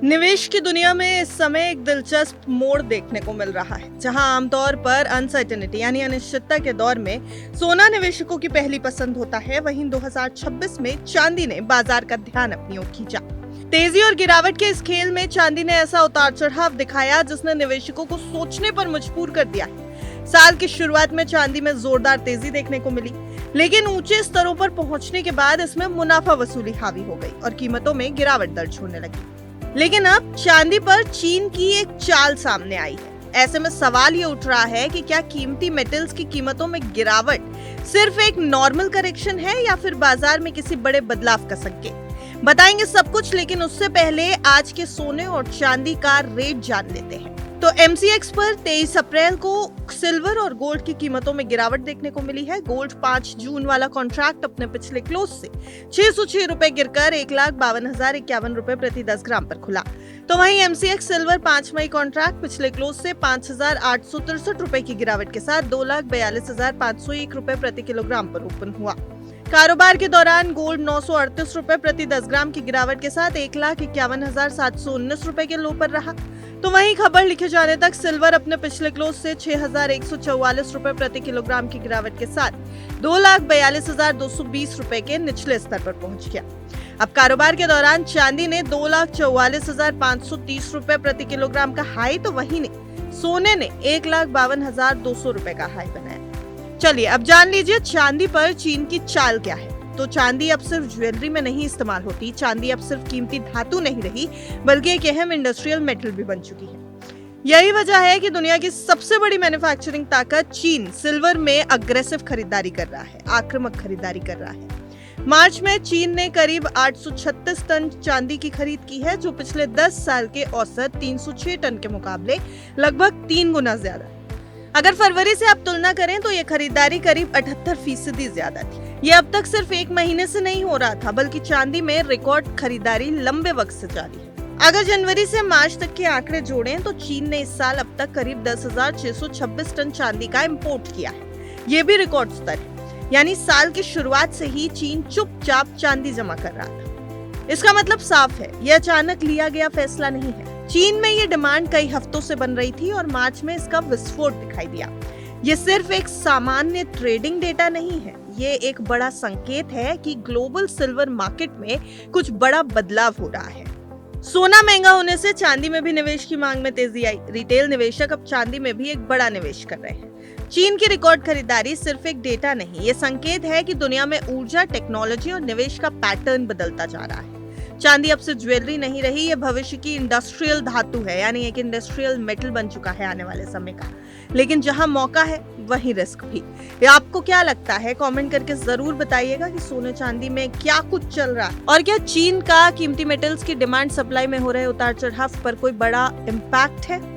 निवेश की दुनिया में इस समय एक दिलचस्प मोड़ देखने को मिल रहा है, जहां आमतौर पर अनसर्टेनिटी यानी अनिश्चितता के दौर में सोना निवेशकों की पहली पसंद होता है। वहीं 2026 में चांदी ने बाजार का ध्यान अपनी ओर खींचा। तेजी और गिरावट के इस खेल में चांदी ने ऐसा उतार चढ़ाव दिखाया जिसने निवेशकों को सोचने पर मजबूर कर दिया है। साल की शुरुआत में चांदी में जोरदार तेजी देखने को मिली, लेकिन ऊंचे स्तरों पर पहुंचने के बाद इसमें मुनाफा वसूली हावी हो गई और कीमतों में गिरावट दर्ज होने लगी। लेकिन अब चांदी पर चीन की एक चाल सामने आई है। ऐसे में सवाल ये उठ रहा है कि क्या कीमती मेटल्स की कीमतों में गिरावट सिर्फ एक नॉर्मल करेक्शन है या फिर बाजार में किसी बड़े बदलाव का संकेत। बताएंगे सब कुछ, लेकिन उससे पहले आज के सोने और चांदी का रेट जान लेते हैं। तो MCX पर 23 अप्रैल को सिल्वर और गोल्ड की कीमतों में गिरावट देखने को मिली है। गोल्ड 5 जून वाला कॉन्ट्रैक्ट अपने पिछले क्लोज से 606 रुपए गिरकर 1,52,051 रुपए प्रति 10 ग्राम पर खुला। तो वहीं MCX सिल्वर 5 मई कॉन्ट्रैक्ट पिछले क्लोज से 5,863 रुपए की गिरावट के साथ 2,42,501 रुपए प्रति किलोग्राम पर ओपन हुआ। कारोबार के दौरान गोल्ड 938 रुपए प्रति 10 ग्राम की गिरावट के साथ 1,51,719 रुपए के लो पर रहा। तो वहीं खबर लिखे जाने तक सिल्वर अपने पिछले क्लोज से 6,144 रुपए प्रति किलोग्राम की गिरावट के साथ 2,42,220 रुपए के निचले स्तर पर पहुंच गया। अब कारोबार के दौरान चांदी ने 2,44,530 रुपए प्रति किलोग्राम का हाई, तो वहीं सोने ने 1,52,200 रुपए का हाई बनाया। चलिए अब जान लीजिए चांदी पर चीन की चाल क्या है। तो चांदी अब सिर्फ ज्वेलरी में नहीं इस्तेमाल होती। चांदी अब सिर्फ कीमती धातु नहीं रही, बल्कि एक अहम इंडस्ट्रियल मेटल भी बन चुकी है। यही वजह है कि दुनिया की सबसे बड़ी मैन्युफैक्चरिंग ताकत चीन सिल्वर में अग्रेसिव खरीदारी कर रहा है, आक्रामक खरीदारी कर रहा है। मार्च में चीन ने करीब 836 टन चांदी की खरीद की है, जो पिछले 10 साल के औसत 306 टन के मुकाबले लगभग 3 गुना ज्यादा है। अगर फरवरी से आप तुलना करें तो ये खरीदारी करीब 78% ज्यादा थी। ये अब तक सिर्फ एक महीने से नहीं हो रहा था, बल्कि चांदी में रिकॉर्ड खरीदारी लंबे वक्त से जारी है। अगर जनवरी से मार्च तक के आंकड़े जोड़ें तो चीन ने इस साल अब तक करीब 10,626 टन चांदी का इंपोर्ट किया है। ये भी रिकॉर्ड स्तर है। यानी साल की शुरुआत से ही चीन चुपचाप चांदी जमा कर रहा था। इसका मतलब साफ है, यह अचानक लिया गया फैसला नहीं है। चीन में ये डिमांड कई हफ्तों से बन रही थी और मार्च में इसका विस्फोट दिखाई दिया। ये सिर्फ एक सामान्य ट्रेडिंग डेटा नहीं है, ये एक बड़ा संकेत है कि ग्लोबल सिल्वर मार्केट में कुछ बड़ा बदलाव हो रहा है। सोना महंगा होने से चांदी में भी निवेश की मांग में तेजी आई। रिटेल निवेशक अब चांदी में भी एक बड़ा निवेश कर रहे हैं। चीन की रिकॉर्ड खरीदारी सिर्फ एक डेटा नहीं, ये संकेत है कि दुनिया में ऊर्जा, टेक्नोलॉजी और निवेश का पैटर्न बदलता जा रहा है। चांदी अब सिर्फ ज्वेलरी नहीं रही, ये भविष्य की इंडस्ट्रियल धातु है, यानी एक इंडस्ट्रियल मेटल बन चुका है आने वाले समय का। लेकिन जहां मौका है वहीं रिस्क भी। ये आपको क्या लगता है? कमेंट करके जरूर बताइएगा कि सोने चांदी में क्या कुछ चल रहा है और क्या चीन का कीमती मेटल्स की डिमांड सप्लाई में हो रहे उतार चढ़ाव पर कोई बड़ा इम्पैक्ट है।